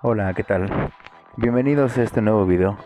Hola, ¿qué tal? Bienvenidos a este nuevo video,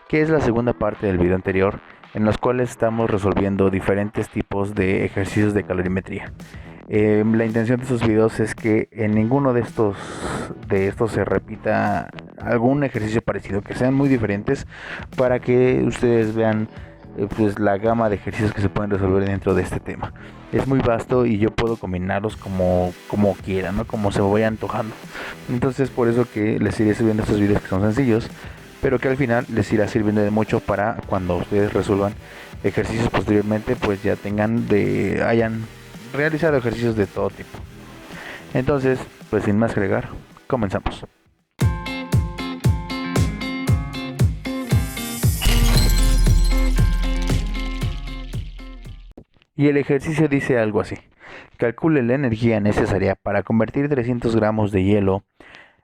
que es la segunda parte del video anterior, en los cuales estamos resolviendo diferentes tipos de ejercicios de calorimetría. La intención de estos videos es que en ninguno de estos se repita algún ejercicio parecido, que sean muy diferentes para que ustedes vean pues la gama de ejercicios que se pueden resolver dentro de este tema. Es muy vasto y yo puedo combinarlos como quiera, ¿no? Como se me vaya antojando. Entonces por eso que les iré subiendo estos videos que son sencillos, pero que al final les irá sirviendo de mucho para cuando ustedes resuelvan ejercicios posteriormente, pues ya hayan realizado ejercicios de todo tipo. Entonces, pues sin más que agregar, comenzamos. Y el ejercicio dice algo así: calcule la energía necesaria para convertir 300 gramos de hielo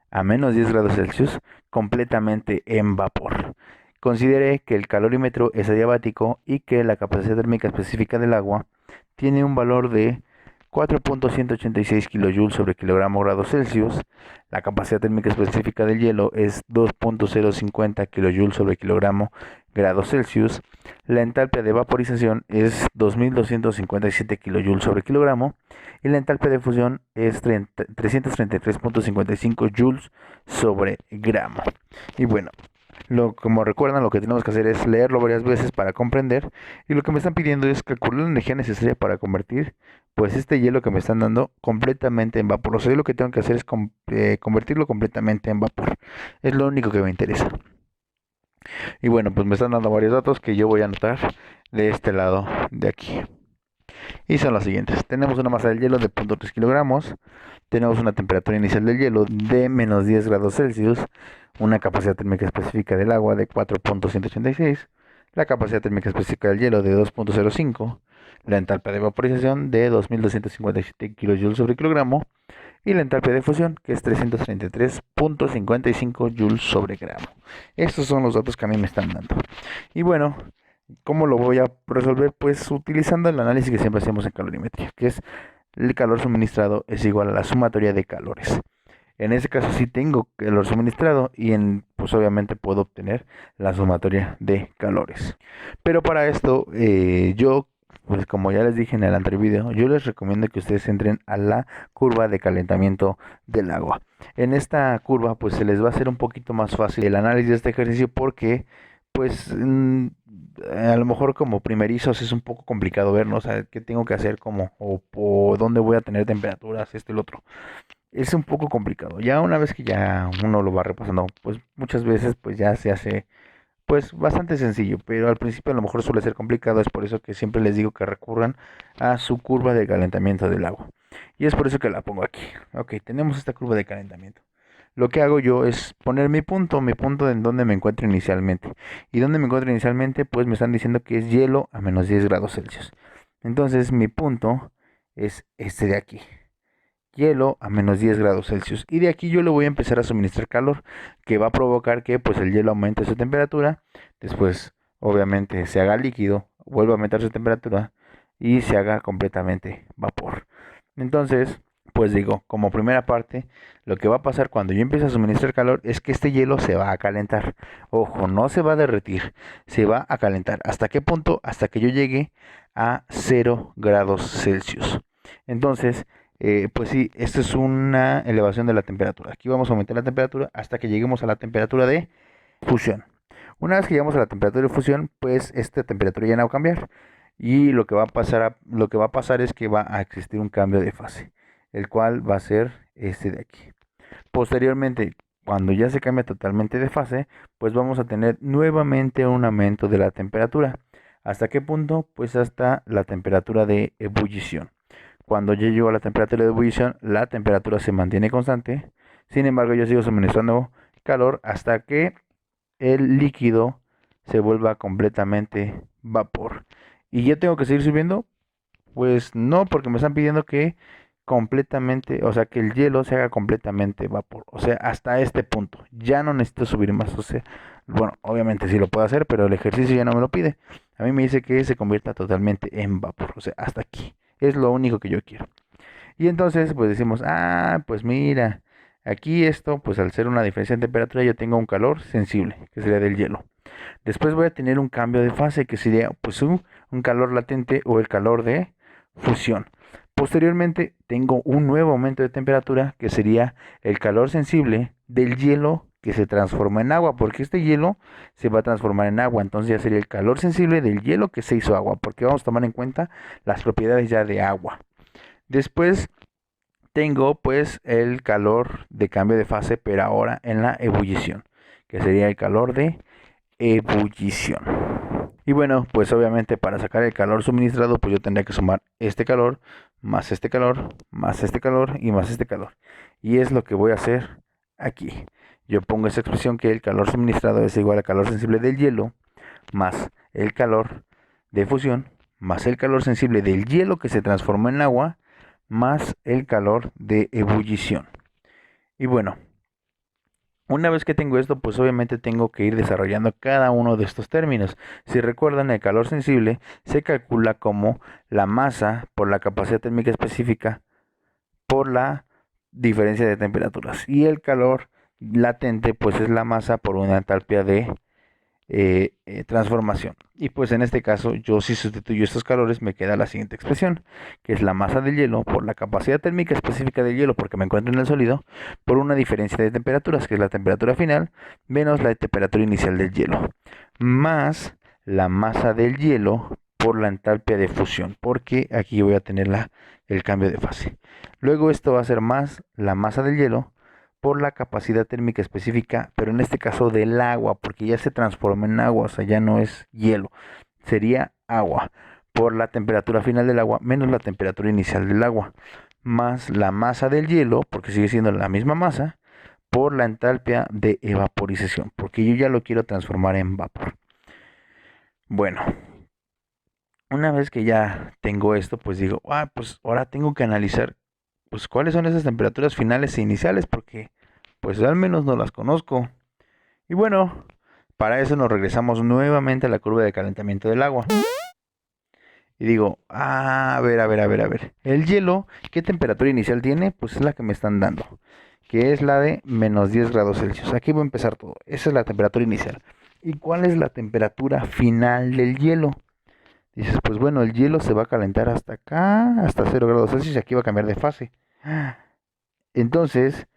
a menos 10 grados Celsius completamente en vapor. Considere que el calorímetro es adiabático y que la capacidad térmica específica del agua tiene un valor de 4.186 kJ sobre kilogramo grado Celsius. La capacidad térmica específica del hielo es 2.050 kJ sobre kilogramo grado Celsius. La entalpia de vaporización es 2257 kJ sobre kilogramo y la entalpia de fusión es 333.55 joules sobre gramo. Y bueno, como recuerdan, lo que tenemos que hacer es leerlo varias veces para comprender, y lo que me están pidiendo es calcular la energía necesaria para convertir pues este hielo que me están dando completamente en vapor. O sea, yo lo que tengo que hacer es convertirlo completamente en vapor. Es lo único que me interesa. Y bueno, pues me están dando varios datos que yo voy a anotar de este lado de aquí. Y son los siguientes: tenemos una masa del hielo de 0.3 kilogramos, tenemos una temperatura inicial del hielo de menos 10 grados Celsius, una capacidad térmica específica del agua de 4.186, la capacidad térmica específica del hielo de 2.05, la entalpia de vaporización de 2257 kJ sobre kilogramo y la entalpia de fusión, que es 333.55 joules sobre gramo. Estos son los datos que a mí me están dando. Y bueno, ¿cómo lo voy a resolver? Pues utilizando el análisis que siempre hacemos en calorimetría, que es el calor suministrado es igual a la sumatoria de calores. En ese caso sí tengo calor suministrado y pues obviamente puedo obtener la sumatoria de calores. Pero para esto pues como ya les dije en el anterior video, yo les recomiendo que ustedes entren a la curva de calentamiento del agua. En esta curva pues se les va a hacer un poquito más fácil el análisis de este ejercicio, porque pues a lo mejor como primerizos es un poco complicado ver, ¿no? O sea, qué tengo que hacer, o dónde voy a tener temperaturas, esto y lo otro. Es un poco complicado. Ya una vez que ya uno lo va repasando, pues muchas veces pues ya se hace pues bastante sencillo, pero al principio a lo mejor suele ser complicado. Es por eso que siempre les digo que recurran a su curva de calentamiento del agua. Y es por eso que la pongo aquí. Ok, tenemos esta curva de calentamiento. Lo que hago yo es poner mi punto en donde me encuentro inicialmente. ¿Y donde me encuentro inicialmente? Pues me están diciendo que es hielo a menos 10 grados Celsius. Entonces mi punto es este de aquí: hielo a menos 10 grados Celsius. Y de aquí yo le voy a empezar a suministrar calor, que va a provocar que pues el hielo aumente su temperatura. Después obviamente se haga líquido, vuelva a aumentar su temperatura y se haga completamente vapor. Entonces, pues digo, como primera parte, lo que va a pasar cuando yo empiece a suministrar calor es que este hielo se va a calentar. Ojo, no se va a derretir, se va a calentar. ¿Hasta qué punto? Hasta que yo llegue a 0 grados Celsius. Entonces, pues sí, esto es una elevación de la temperatura. Aquí vamos a aumentar la temperatura hasta que lleguemos a la temperatura de fusión. Una vez que llegamos a la temperatura de fusión, pues esta temperatura ya no va a cambiar. Y lo que va a pasar es que va a existir un cambio de fase, el cual va a ser este de aquí. Posteriormente, cuando ya se cambia totalmente de fase, pues vamos a tener nuevamente un aumento de la temperatura. ¿Hasta qué punto? Pues hasta la temperatura de ebullición. Cuando ya llego a la temperatura de ebullición, la temperatura se mantiene constante. Sin embargo, yo sigo suministrando calor hasta que el líquido se vuelva completamente vapor. ¿Y yo tengo que seguir subiendo? Pues no, porque me están pidiendo que completamente, o sea, que el hielo se haga completamente vapor. O sea, hasta este punto. Ya no necesito subir más. O sea, bueno, obviamente sí lo puedo hacer, pero el ejercicio ya no me lo pide. A mí me dice que se convierta totalmente en vapor. O sea, hasta aquí. Es lo único que yo quiero. Y entonces, pues decimos, pues mira, Aquí esto, pues al ser una diferencia en temperatura, yo tengo un calor sensible, que sería del hielo. Después voy a tener un cambio de fase, que sería pues un calor latente o el calor de fusión. Posteriormente tengo un nuevo aumento de temperatura, que sería el calor sensible del hielo que se transforma en agua, porque este hielo se va a transformar en agua. Entonces ya sería el calor sensible del hielo que se hizo agua, porque vamos a tomar en cuenta las propiedades ya de agua. Después tengo pues el calor de cambio de fase, pero ahora en la ebullición, que sería el calor de ebullición. Y bueno, pues obviamente para sacar el calor suministrado, pues yo tendría que sumar este calor, más este calor, más este calor y más este calor. Y es lo que voy a hacer aquí. Yo pongo esa expresión que el calor suministrado es igual al calor sensible del hielo, más el calor de fusión, más el calor sensible del hielo que se transformó en agua, más el calor de ebullición. Y bueno, una vez que tengo esto, pues obviamente tengo que ir desarrollando cada uno de estos términos. Si recuerdan, el calor sensible se calcula como la masa por la capacidad térmica específica por la diferencia de temperaturas. Y el calor latente, pues es la masa por una entalpía de transformación. Y pues en este caso, yo si sustituyo estos calores, me queda la siguiente expresión, que es la masa del hielo por la capacidad térmica específica del hielo, porque me encuentro en el sólido, por una diferencia de temperaturas, que es la temperatura final, menos la temperatura inicial del hielo, más la masa del hielo por la entalpia de fusión, porque aquí voy a tener el cambio de fase. Luego esto va a ser más la masa del hielo por la capacidad térmica específica, pero en este caso del agua, porque ya se transforma en agua, o sea, ya no es hielo, sería agua, por la temperatura final del agua menos la temperatura inicial del agua, más la masa del hielo, porque sigue siendo la misma masa, por la entalpia de evaporización, porque yo ya lo quiero transformar en vapor. Bueno, una vez que ya tengo esto, pues digo, pues ahora tengo que analizar pues cuáles son esas temperaturas finales e iniciales, porque pues al menos no las conozco. Y bueno, para eso nos regresamos nuevamente a la curva de calentamiento del agua. Y digo, a ver, a ver, a ver, a ver. El hielo, ¿qué temperatura inicial tiene? Pues es la que me están dando, que es la de menos 10 grados Celsius. Aquí voy a empezar todo. Esa es la temperatura inicial. ¿Y cuál es la temperatura final del hielo? Dices, pues bueno, el hielo se va a calentar hasta acá, hasta 0 grados Celsius, y aquí va a cambiar de fase. Entonces,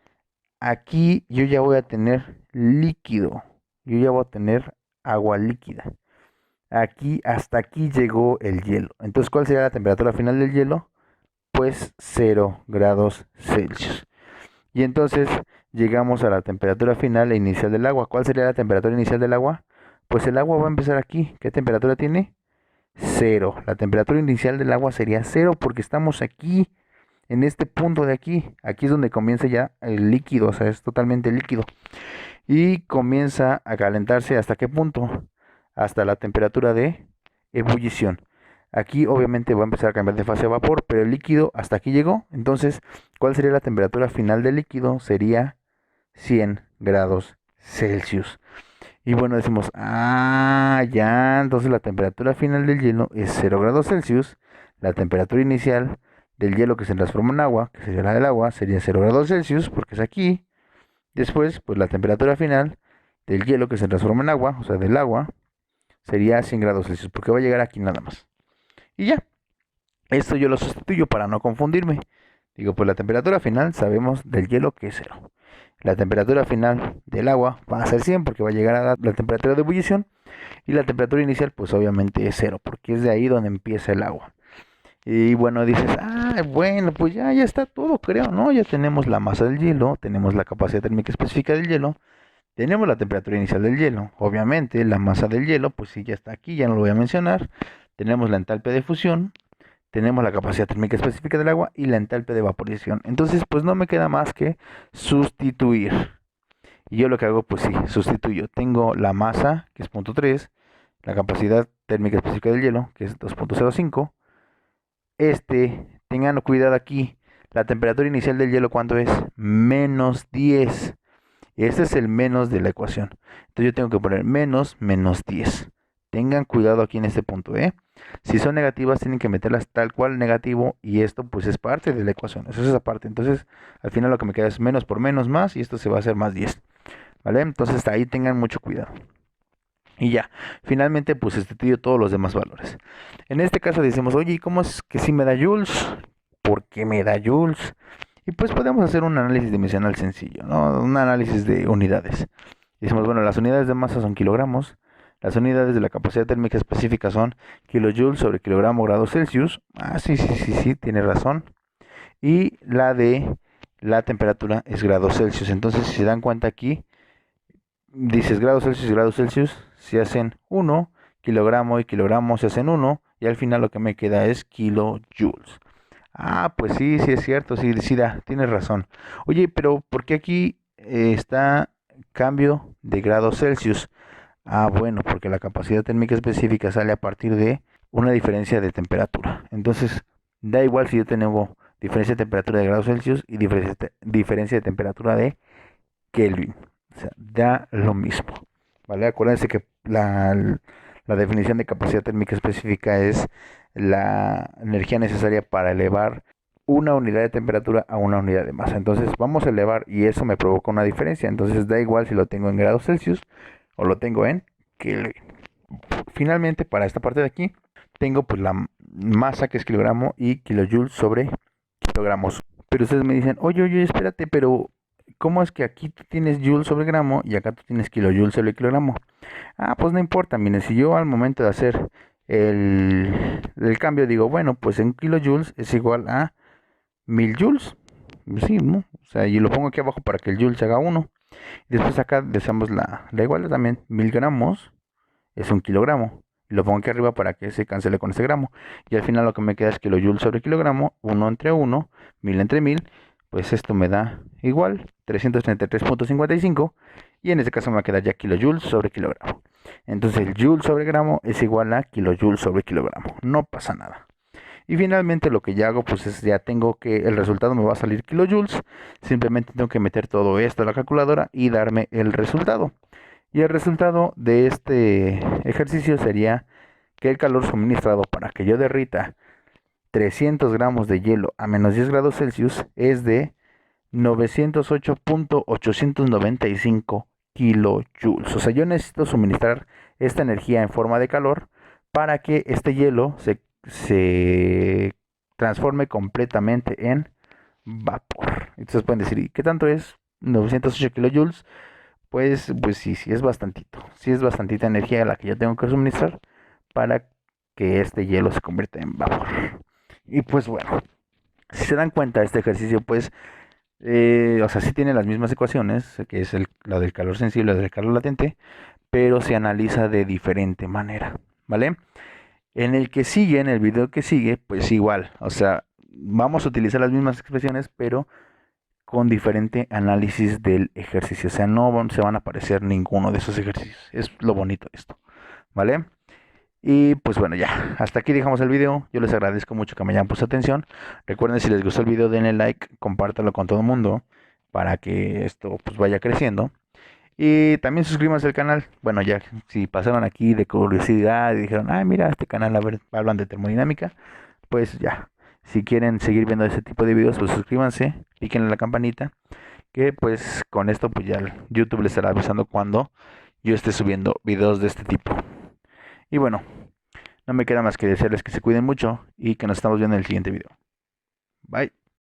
aquí yo ya voy a tener líquido. Yo ya voy a tener agua líquida. Aquí, hasta aquí llegó el hielo. Entonces, ¿cuál sería la temperatura final del hielo? Pues 0 grados Celsius. Y entonces llegamos a la temperatura final e inicial del agua. ¿Cuál sería la temperatura inicial del agua? Pues el agua va a empezar aquí. ¿Qué temperatura tiene? 0. La temperatura inicial del agua sería 0 porque estamos aquí, en este punto de aquí. Aquí es donde comienza ya el líquido, o sea, es totalmente líquido. Y comienza a calentarse ¿hasta qué punto? Hasta la temperatura de ebullición. Aquí obviamente va a empezar a cambiar de fase a vapor, pero el líquido hasta aquí llegó. Entonces, ¿cuál sería la temperatura final del líquido? Sería 100 grados Celsius. Y bueno, decimos, ya, entonces la temperatura final del hielo es 0 grados Celsius. La temperatura inicial del hielo que se transforma en agua, que sería la del agua, sería 0 grados Celsius, porque es aquí. Después, pues la temperatura final del hielo que se transforma en agua, o sea, del agua, sería 100 grados Celsius, porque va a llegar aquí nada más. Y ya, esto yo lo sustituyo para no confundirme. Digo, pues la temperatura final sabemos del hielo que es 0. La temperatura final del agua va a ser 100 porque va a llegar a la temperatura de ebullición. Y la temperatura inicial pues obviamente es 0 porque es de ahí donde empieza el agua. Y bueno, dices, bueno, pues ya está todo, creo, ¿no? Ya tenemos la masa del hielo, tenemos la capacidad térmica específica del hielo, tenemos la temperatura inicial del hielo. Obviamente la masa del hielo pues sí ya está aquí, ya no lo voy a mencionar. Tenemos la entalpia de fusión, tenemos la capacidad térmica específica del agua y la entalpia de vaporización. Entonces, pues no me queda más que sustituir. Y yo lo que hago, pues sí, sustituyo. Tengo la masa, que es 0.3, la capacidad térmica específica del hielo, que es 2.05. Tengan cuidado aquí, la temperatura inicial del hielo, ¿cuánto es? Menos 10. Este es el menos de la ecuación. Entonces yo tengo que poner menos 10. Tengan cuidado aquí en este punto, ¿eh? Si son negativas, tienen que meterlas tal cual negativo y esto pues es parte de la ecuación. Eso es esa parte. Entonces, al final lo que me queda es menos por menos más y esto se va a hacer más 10. ¿Vale? Entonces, ahí tengan mucho cuidado. Y ya, finalmente pues estudio todos los demás valores. En este caso decimos, oye, ¿y cómo es que sí me da joules? ¿Por qué me da joules? Y pues podemos hacer un análisis dimensional sencillo, ¿no? Un análisis de unidades. Decimos, bueno, las unidades de masa son kilogramos, las unidades de la capacidad térmica específica son kilojoules sobre kilogramo grados Celsius. Ah, sí, tiene razón. Y la de la temperatura es grados Celsius. Entonces, si se dan cuenta aquí, dices grados Celsius, se hacen 1, kilogramo y kilogramo se hacen 1, y al final lo que me queda es kilojoules. Ah, pues sí es cierto, sí tienes razón. Oye, pero ¿por qué aquí está cambio de grados Celsius? Ah, bueno, porque la capacidad térmica específica sale a partir de una diferencia de temperatura. Entonces, da igual si yo tengo diferencia de temperatura de grados Celsius y diferencia de temperatura de Kelvin. O sea, da lo mismo. ¿Vale? Acuérdense que la definición de capacidad térmica específica es la energía necesaria para elevar una unidad de temperatura a una unidad de masa. Entonces vamos a elevar y eso me provoca una diferencia. Entonces da igual si lo tengo en grados Celsius o lo tengo en Kelvin. Finalmente, para esta parte de aquí, tengo pues la masa que es kilogramo y kilojoules sobre kilogramos. Pero ustedes me dicen, oye, espérate, pero ¿cómo es que aquí tú tienes joule sobre gramo y acá tú tienes kilojoules sobre kilogramo? Ah, pues no importa, miren, si yo al momento de hacer el cambio digo, bueno, pues en kilojoules es igual a 1000 joules. Sí, ¿no? O sea, y lo pongo aquí abajo para que el joule se haga 1. Después acá deseamos la igualdad también, 1000 gramos es un kilogramo. Y lo pongo aquí arriba para que se cancele con ese gramo. Y al final lo que me queda es kilojoules sobre kilogramo, 1 entre 1, 1000 entre 1000. Pues esto me da igual, 333.55. Y en este caso me va a quedar ya kilojoules sobre kilogramo. Entonces el joule sobre gramo es igual a kilojoules sobre kilogramo. No pasa nada. Y finalmente lo que ya hago pues es ya tengo que el resultado me va a salir kilojoules. Simplemente tengo que meter todo esto a la calculadora y darme el resultado. Y el resultado de este ejercicio sería que el calor suministrado para que yo derrita 300 gramos de hielo a menos 10 grados Celsius es de 908.895 kilojoules. O sea, yo necesito suministrar esta energía en forma de calor para que este hielo se transforme completamente en vapor. Entonces pueden decir, ¿y qué tanto es 908 kilojoules? Pues sí es bastantito. Sí es bastantita energía la que yo tengo que suministrar para que este hielo se convierta en vapor. Y pues bueno, si se dan cuenta, este ejercicio pues, o sea, sí tiene las mismas ecuaciones, que es la del calor sensible, la del calor latente, pero se analiza de diferente manera, ¿vale? En el que sigue, en el video que sigue, pues igual, o sea, vamos a utilizar las mismas expresiones, pero con diferente análisis del ejercicio. O sea, no se van a aparecer ninguno de esos ejercicios. Es lo bonito de esto, ¿vale? Y pues bueno, ya, hasta aquí dejamos el video. Yo les agradezco mucho que me hayan puesto atención. Recuerden, si les gustó el video, denle like, compártanlo con todo el mundo para que esto pues vaya creciendo. Y también suscríbanse al canal. Bueno, ya si pasaron aquí de curiosidad y dijeron, ah, mira, este canal a ver, hablan de termodinámica, pues ya, si quieren seguir viendo ese tipo de videos, pues suscríbanse, piquen en la campanita, que pues con esto pues ya YouTube les estará avisando cuando yo esté subiendo videos de este tipo. Y bueno, no me queda más que desearles que se cuiden mucho y que nos estamos viendo en el siguiente video. Bye.